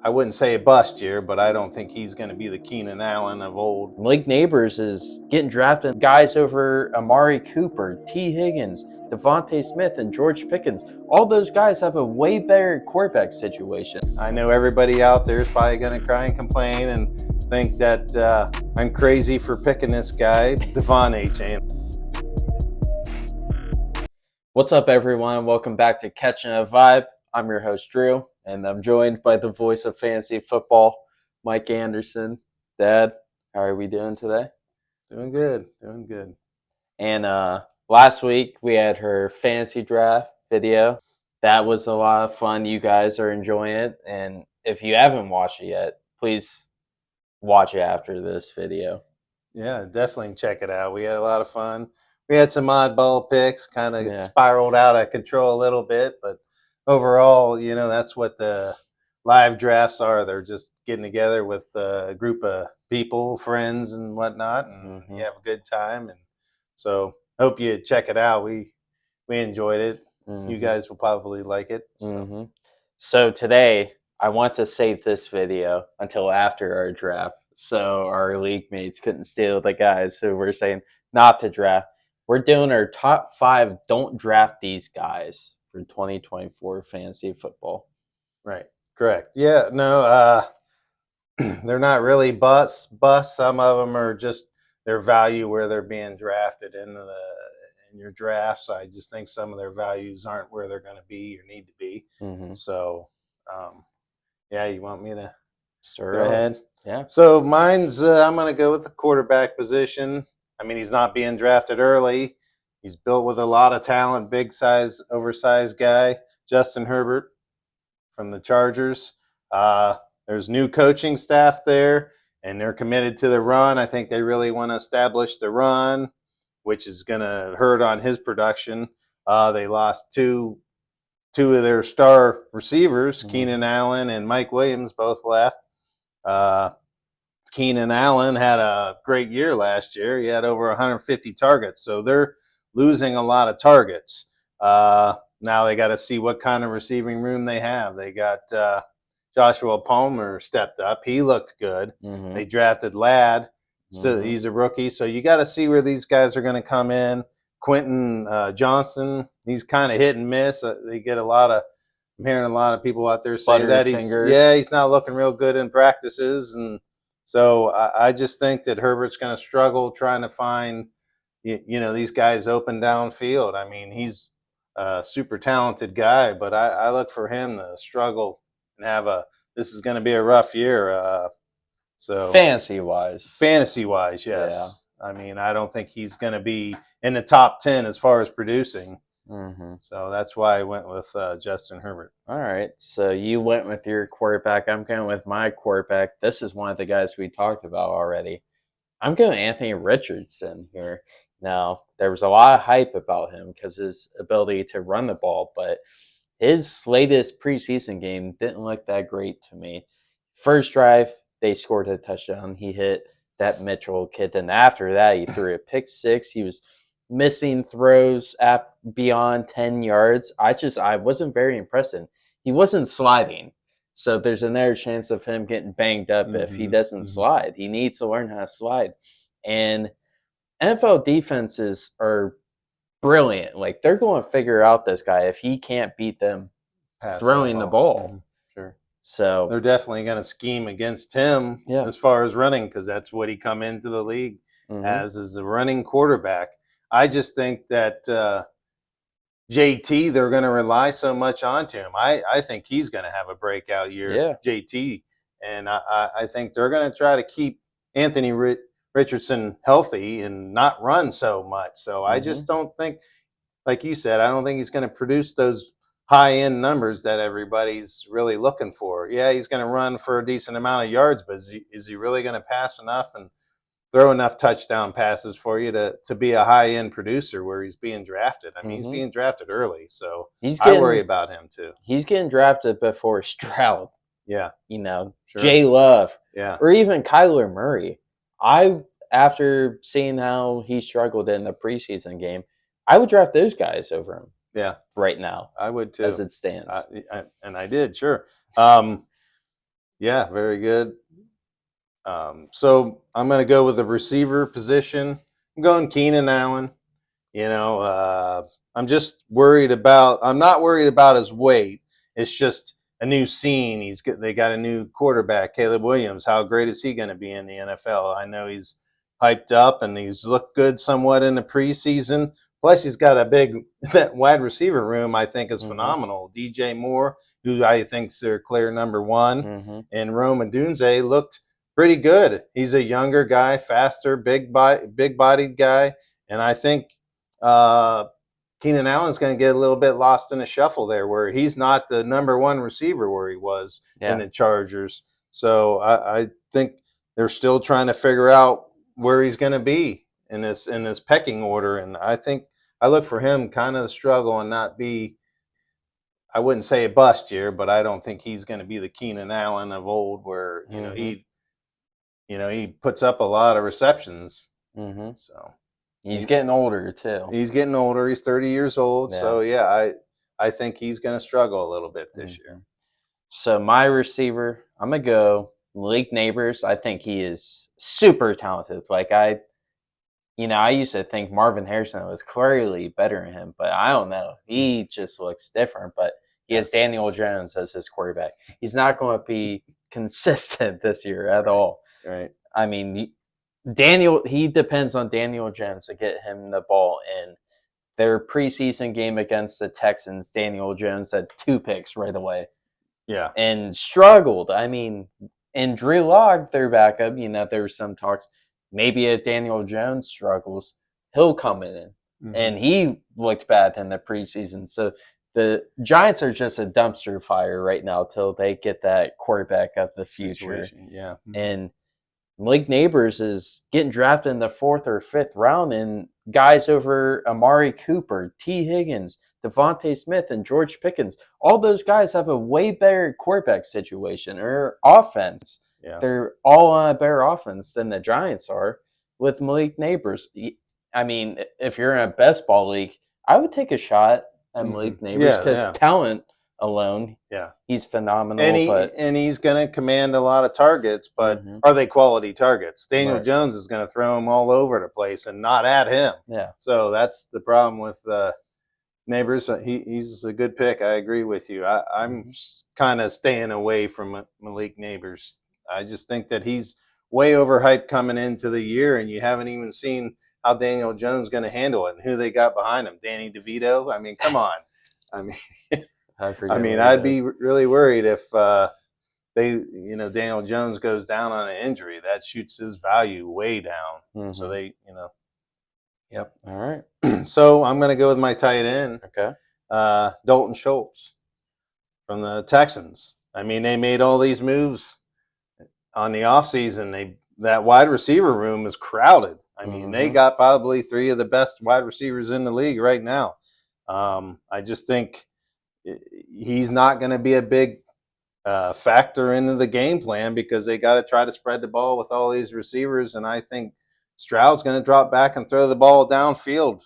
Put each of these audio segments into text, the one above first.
I wouldn't say a bust year, but I don't think he's going to be the Keenan Allen of old. Malik Neighbors is getting drafted. Guys over Amari Cooper, T. Higgins, Devontae Smith, and George Pickens. All those guys have a way better quarterback situation. I know everybody out there is probably going to cry and complain and think that I'm crazy for picking this guy, Devon A-Chain. What's up, everyone? Welcome back to Catching a Vibe. I'm your host, Drew, and I'm joined by the voice of fantasy football, Mike Anderson. Dad, how are we doing today? Doing good. And last week, we had her fantasy draft video. That was a lot of fun. You guys are enjoying it. And if you haven't watched it yet, please watch it after this video. Yeah, definitely check it out. We had a lot of fun. We had some oddball picks, kind of spiraled out of control a little bit, but overall, that's what the live drafts are. They're just getting together with a group of people, friends and whatnot, and you have a good time. And so hope you check it out. We enjoyed it. You guys will probably like it. So today, I want to save this video until after our draft, so our league mates couldn't steal the guys who were saying not to draft. We're doing our top 5 don't draft these guys for 2024 fantasy football. Right. Correct. Yeah. No, they're not really busts. Some of them are just their value where they're being drafted in your drafts. I just think some of their values aren't where they're going to be or need to be. So, you want me to go ahead? Yeah. So mine's I'm going to go with the quarterback position. I mean, he's not being drafted early. He's built with a lot of talent, big size, oversized guy, Justin Herbert from the Chargers. There's new coaching staff there, and they're committed to the run. I think they really want to establish the run, which is going to hurt on his production. They lost two of their star receivers, Keenan Allen and Mike Williams, both left. Keenan Allen had a great year last year. He had over 150 targets, so they're losing a lot of targets. Now they got to see what kind of receiving room they have. They got Joshua Palmer stepped up. He looked good. They drafted Ladd. So he's a rookie. So you got to see where these guys are going to come in. Quentin Johnson, he's kind of hit and miss. I'm hearing a lot of people out there say that he's not looking real good in practices. And so I just think that Herbert's going to struggle trying to find, these guys open downfield. I mean, he's a super talented guy, but I look for him to struggle and this is going to be a rough year. So fantasy-wise, yes. Yeah. I mean, I don't think he's going to be in the top 10 as far as producing. So that's why I went with Justin Herbert. All right. So you went with your quarterback. I'm going with my quarterback. This is one of the guys we talked about already. I'm going Anthony Richardson here. Now, there was a lot of hype about him because his ability to run the ball, but his latest preseason game didn't look that great to me. First drive, they scored a touchdown. He hit that Mitchell kid. Then after that, he threw a pick 6. He was missing throws beyond 10 yards. I wasn't very impressed. He wasn't sliding. So there's another chance of him getting banged up if he doesn't slide. He needs to learn how to slide. And NFL defenses are brilliant. Like, they're going to figure out this guy if he can't beat them throwing the ball. Sure. So they're definitely going to scheme against him as far as running, because that's what he come into the league as a running quarterback. I just think that JT, they're going to rely so much onto him. I think he's going to have a breakout year, JT. And I think they're going to try to keep Anthony Richardson healthy and not run so much. So I just don't think, like you said, I don't think he's going to produce those high-end numbers that everybody's really looking for. Yeah, he's going to run for a decent amount of yards, but is he really going to pass enough and throw enough touchdown passes for you to be a high-end producer where he's being drafted? I mean, he's being drafted early, so I worry about him too. He's getting drafted before Stroud. Yeah. Jay Love. Yeah. Or even Kyler Murray. After seeing how he struggled in the preseason game, I would draft those guys over him. Yeah. Right now. I would too. As it stands. And I did, sure. Yeah, very good. So I'm going to go with the receiver position. I'm going Keenan Allen. You know, I'm just worried about. I'm not worried about his weight. It's just a new scene. They got a new quarterback, Caleb Williams. How great is he going to be in the NFL? I know he's hyped up and he's looked good somewhat in the preseason. Plus, he's got a big that wide receiver room. I think is phenomenal. DJ Moore, who I think's their clear number one, and Rome Odunze looked pretty good. He's a younger guy, faster, big bodied guy, and I think Keenan Allen's going to get a little bit lost in the shuffle there, where he's not the number one receiver where he was in the Chargers. So I think they're still trying to figure out where he's going to be in this pecking order, and I think I look for him kind of to struggle and not be. I wouldn't say a bust year, but I don't think he's going to be the Keenan Allen of old, where he puts up a lot of receptions. So. He's getting older too. He's getting older. He's 30 years old. Yeah. So yeah, I think he's going to struggle a little bit this year. So my receiver, I'm gonna go Malik Neighbors. I think he is super talented. Like I used to think Marvin Harrison was clearly better than him, but I don't know. He just looks different. But he has Daniel Jones as his quarterback. He's not going to be consistent this year at all. Right. I mean, he depends on Daniel Jones to get him the ball in. Their preseason game against the Texans, Daniel Jones had 2 picks right away. Yeah. And struggled. I mean, and Drew Lock, their backup, there were some talks. Maybe if Daniel Jones struggles, he'll come in. And he looked bad in the preseason. So the Giants are just a dumpster fire right now till they get that quarterback of the future. Yeah. And Malik Neighbors is getting drafted in the 4th or 5th round, and guys over Amari Cooper, T. Higgins, Devontae Smith, and George Pickens, all those guys have a way better quarterback situation or offense. Yeah. They're all on a better offense than the Giants are with Malik Neighbors. I mean, if you're in a best ball league, I would take a shot at Malik Neighbors because talent alone, he's phenomenal. And he's going to command a lot of targets, but are they quality targets? Daniel Jones is going to throw him all over the place and not at him. Yeah. So that's the problem with Neighbors. He's a good pick. I agree with you. I'm kind of staying away from Malik Neighbors. I just think that he's way overhyped coming into the year, and you haven't even seen how Daniel Jones is going to handle it and who they got behind him. Danny DeVito. I mean, come on. I mean, I'd be really worried if Daniel Jones goes down on an injury. That shoots his value way down. So Yep. All right. So I'm going to go with my tight end. Okay. Dalton Schultz from the Texans. I mean, they made all these moves on the offseason. That wide receiver room is crowded. I mean, they got probably 3 of the best wide receivers in the league right now. I just think he's not going to be a big factor into the game plan because they got to try to spread the ball with all these receivers. And I think Stroud's going to drop back and throw the ball downfield,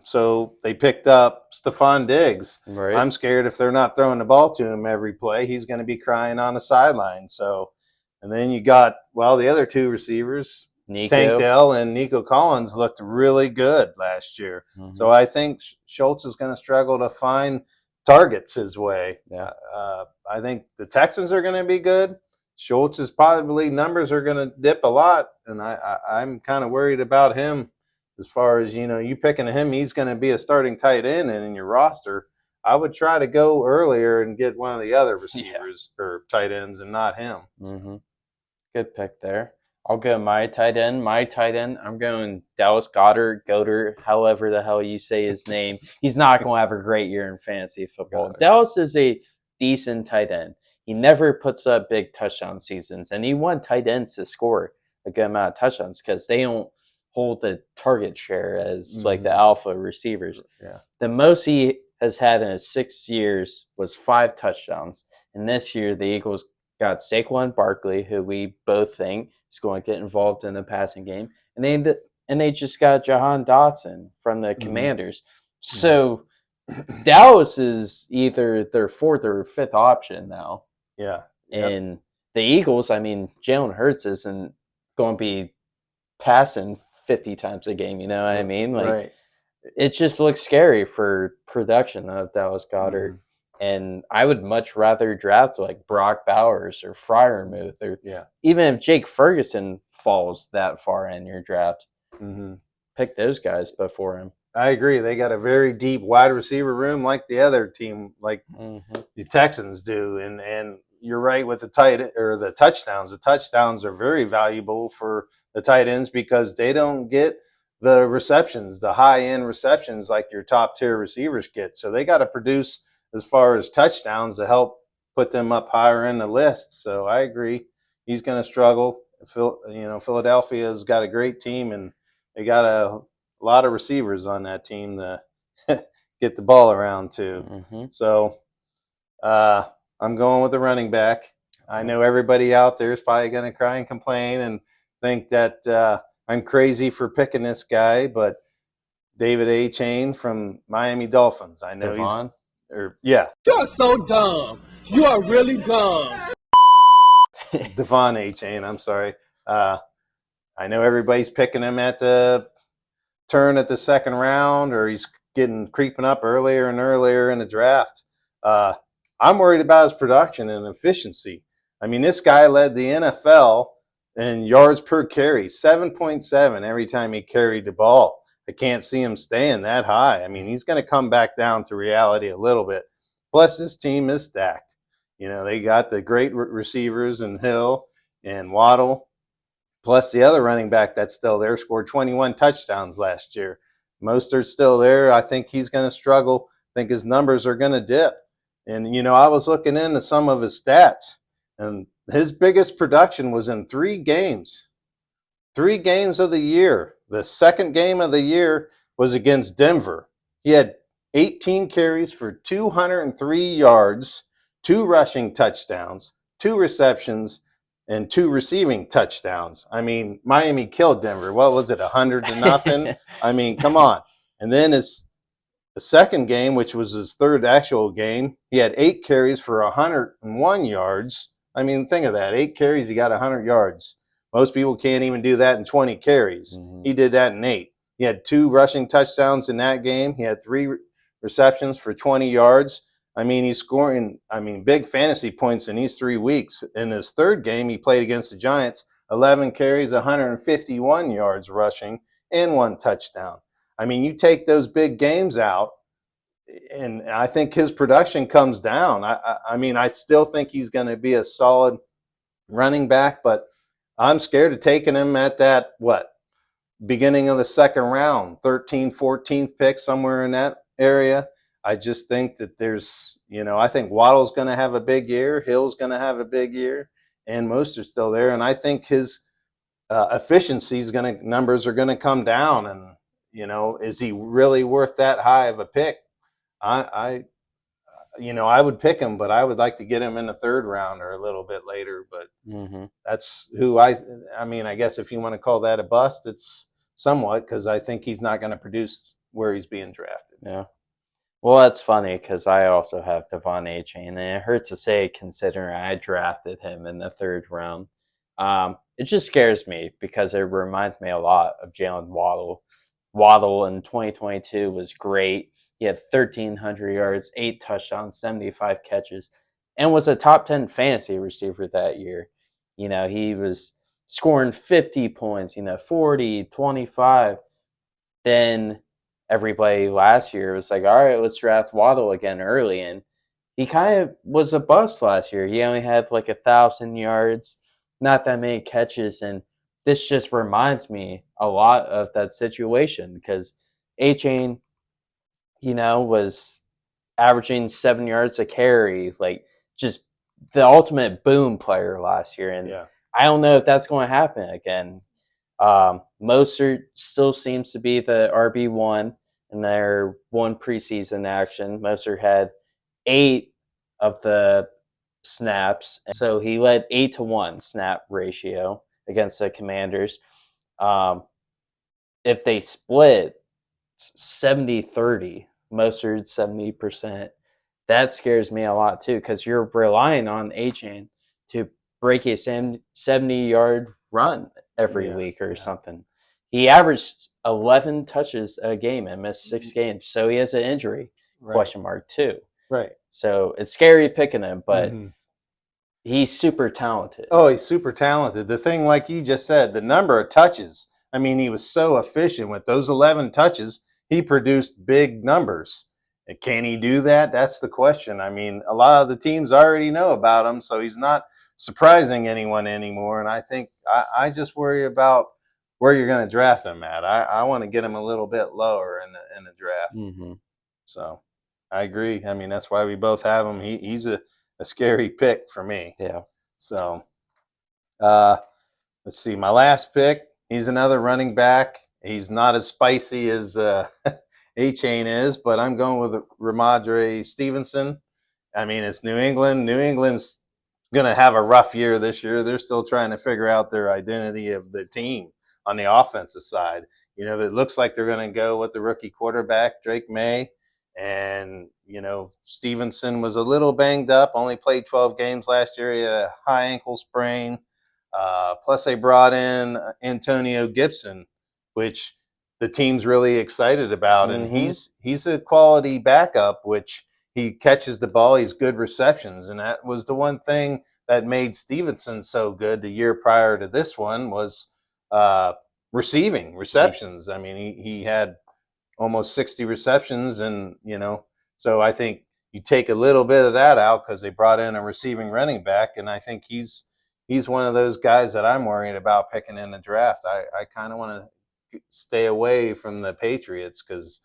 So they picked up Stefan Diggs. Right. I'm scared if they're not throwing the ball to him every play, he's going to be crying on the sideline. So, and then you got, the other 2 receivers, Tank Dell and Nico Collins looked really good last year. So I think Schultz is going to struggle to find targets his way. Yeah. I think the Texans are going to be good. Schultz's probably numbers are going to dip a lot, and I'm kind of worried about him as far as, you picking him, he's going to be a starting tight end, and in your roster, I would try to go earlier and get one of the other receivers or tight ends and not him. Good pick there. I'll go my tight end. I'm going Dallas Goedert, however the hell you say his name. He's not going to have a great year in fantasy football. Dallas is a decent tight end. He never puts up big touchdown seasons, and he wants tight ends to score a good amount of touchdowns because they don't hold the target share as like the alpha receivers. Yeah. The most he has had in his 6 years was 5 touchdowns, and this year the Eagles got Saquon Barkley, who we both think is going to get involved in the passing game, and they just got Jahan Dotson from the Commanders. So Dallas is either their 4th or 5th option now. Yeah. Yep. And the Eagles, I mean, Jalen Hurts isn't going to be passing 50 times a game. You know what I mean? Like, Right. it just looks scary for production of Dallas Goedert. Mhm. And I would much rather draft like Brock Bowers or Freiermuth, or Yeah. even if Jake Ferguson falls that far in your draft, Mm-hmm. pick those guys before him. I agree. They got a very deep wide receiver room, like the other team, like the Texans do. And you're right with the the touchdowns. The touchdowns are very valuable for the tight ends because they don't get the receptions, the high end receptions like your top tier receivers get. So they got to produce as far as touchdowns to help put them up higher in the list. So I agree. He's going to struggle. Philadelphia's got a great team, and they got a lot of receivers on that team to get the ball around to. Mm-hmm. So I'm going with the running back. I know everybody out there is probably going to cry and complain and think that I'm crazy for picking this guy, but David A-Chain from Miami Dolphins. I know Devon? yeah. You're so dumb. You are really dumb. Devon A-Chain, I'm sorry. I know everybody's picking him at the turn at the second round, or he's creeping up earlier and earlier in the draft. I'm worried about his production and efficiency. I mean, this guy led the NFL in yards per carry, 7.7 every time he carried the ball. I can't see him staying that high. I mean, he's going to come back down to reality a little bit. Plus, this team is stacked. They got the great receivers in Hill and Waddle. Plus, the other running back that's still there scored 21 touchdowns last year. Mostert's still there. I think he's going to struggle. I think his numbers are going to dip. And, I was looking into some of his stats, and his biggest production was in 3 games. 3 games of the year. The second game of the year was against Denver. He had 18 carries for 203 yards, 2 rushing touchdowns, 2 receptions, and 2 receiving touchdowns. I mean, Miami killed Denver. What was it, 100-0? I mean, come on. And then the second game, which was his third actual game, he had 8 carries for 101 yards. I mean, think of that. 8 carries, he got 100 yards. Most people can't even do that in 20 carries. Mm-hmm. He did that in 8. He had 2 rushing touchdowns in that game. He had 3 receptions for 20 yards. I mean, he's scoring, big fantasy points in these 3 weeks. In his third game, he played against the Giants, 11 carries, 151 yards rushing, and 1 touchdown. I mean, you take those big games out, and I think his production comes down. I still think he's going to be a solid running back, but I'm scared of taking him at that, beginning of the second round, 13th, 14th pick, somewhere in that area. I just think that I think Waddle's going to have a big year. Hill's going to have a big year, and Mostert's still there. And I think his numbers are going to come down. And, is he really worth that high of a pick? I would pick him, but I would like to get him in the third round or a little bit later. But that's who I guess if you want to call that a bust, it's somewhat, because I think he's not going to produce where he's being drafted. Yeah. Well, that's funny because I also have Devon A-Chain, and it hurts to say considering I drafted him in the third round. It just scares me because it reminds me a lot of Jalen Waddle. Waddle in 2022 was great. He had 1,300 yards, 8 touchdowns, 75 catches, and was a top 10 fantasy receiver that year. He was scoring 50 points, 40, 25. Then everybody last year was like, all right, let's draft Waddle again early. And he kind of was a bust last year. He only had like 1,000 yards, not that many catches. And this just reminds me a lot of that situation because A-Chain, was averaging 7 yards a carry, like just the ultimate boom player last year. And I don't know if that's going to happen again. Mostert still seems to be the RB1 in their 1 preseason action. Mostert had 8 of the snaps, so he led 8-to-1 snap ratio against the Commanders. If they split 70-30, Mostert 70%, that scares me a lot too, because you're relying on A-Chain to break a 70-yard run every week or something. He averaged 11 touches a game and missed 6 games, so he has an injury question mark too. Right. So it's scary picking him, but he's super talented. Oh, he's super talented. The thing, like you just said, the number of touches. I mean, he was so efficient with those 11 touches. He produced big numbers. And can he do that? That's the question. I mean, a lot of the teams already know about him, so he's not surprising anyone anymore. And I think I just worry about where you're going to draft him at. I want to get him a little bit lower in the draft. So I agree. I mean, that's why we both have him. He's a scary pick for me. Yeah. So let's see. My last pick, he's another running back. He's not as spicy as A-Chain is, but I'm going with Ramondre Stevenson. I mean, it's New England. New England's going to have a rough year this year. They're still trying to figure out their identity of the team on the offensive side. You know, it looks like they're going to go with the rookie quarterback, Drake May. And, you know, Stevenson was a little banged up, only played 12 games last year. He had a high ankle sprain. Plus, they brought in Antonio Gibson, which the team's really excited about. And he's a quality backup, which he catches the ball. He's good receptions. And that was the one thing that made Stevenson so good the year prior to this one was receptions. I mean, he had almost 60 receptions. And, you know, so I think you take a little bit of that out because they brought in a receiving running back. And I think he's one of those guys that I'm worried about picking in the draft. I kind of want to stay away from the Patriots because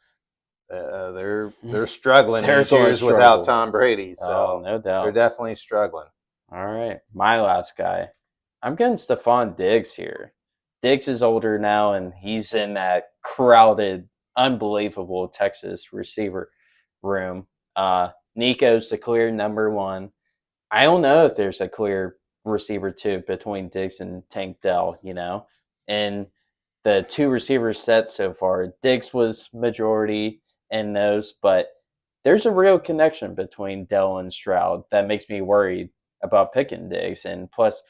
they're struggling these years without Tom Brady. So no doubt. They're definitely struggling. All right. My last guy. I'm getting Stefan Diggs here. Diggs is older now, and he's in that crowded, unbelievable Texas receiver room. Nico's the clear number one. I don't know if there's a clear receiver two between Diggs and Tank Dell, you know. And the two receivers set so far, Diggs was majority in those, but there's a real connection between Dell and Stroud that makes me worried about picking Diggs. And plus,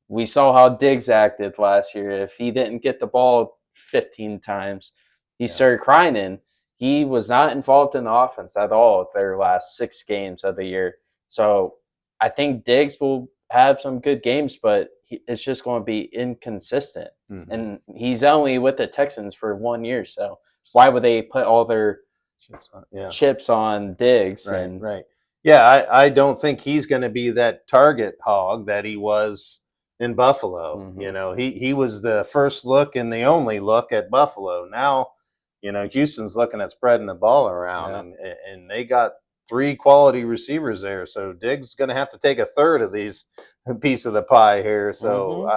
we saw how Diggs acted last year. If he didn't get the ball 15 times, he started crying, and he was not involved in the offense at all their last 6 games of the year. So I think Diggs will have some good games, but it's just going to be inconsistent. And he's only with the Texans for 1 year, so why would they put all their chips on Diggs? Right. Yeah, I don't think he's going to be that target hog that he was in Buffalo. You know, he was the first look and the only look at Buffalo. Now, you know, Houston's looking at spreading the ball around, and they got 3 quality receivers there. So Diggs is going to have to take a third of these piece of the pie here. So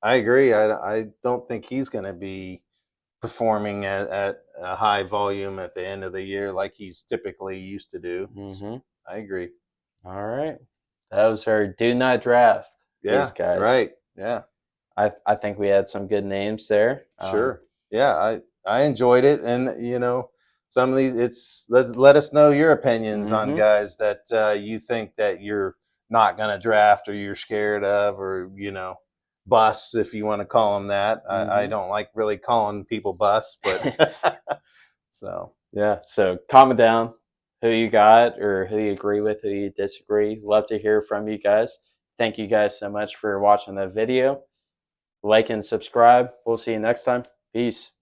I agree. I don't think he's going to be performing at a high volume at the end of the year like he's typically used to do. So I agree. All right. That was our do not draft. These guys. Right. Yeah. I think we had some good names there. Sure. Yeah. I enjoyed it. And, you know, some of these, let us know your opinions on guys that you think that you're not going to draft or you're scared of, or, you know, busts, if you want to call them that. I don't like really calling people busts, but so. Yeah. So comment down who you got or who you agree with, who you disagree. Love to hear from you guys. Thank you guys so much for watching the video. Like and subscribe. We'll see you next time. Peace.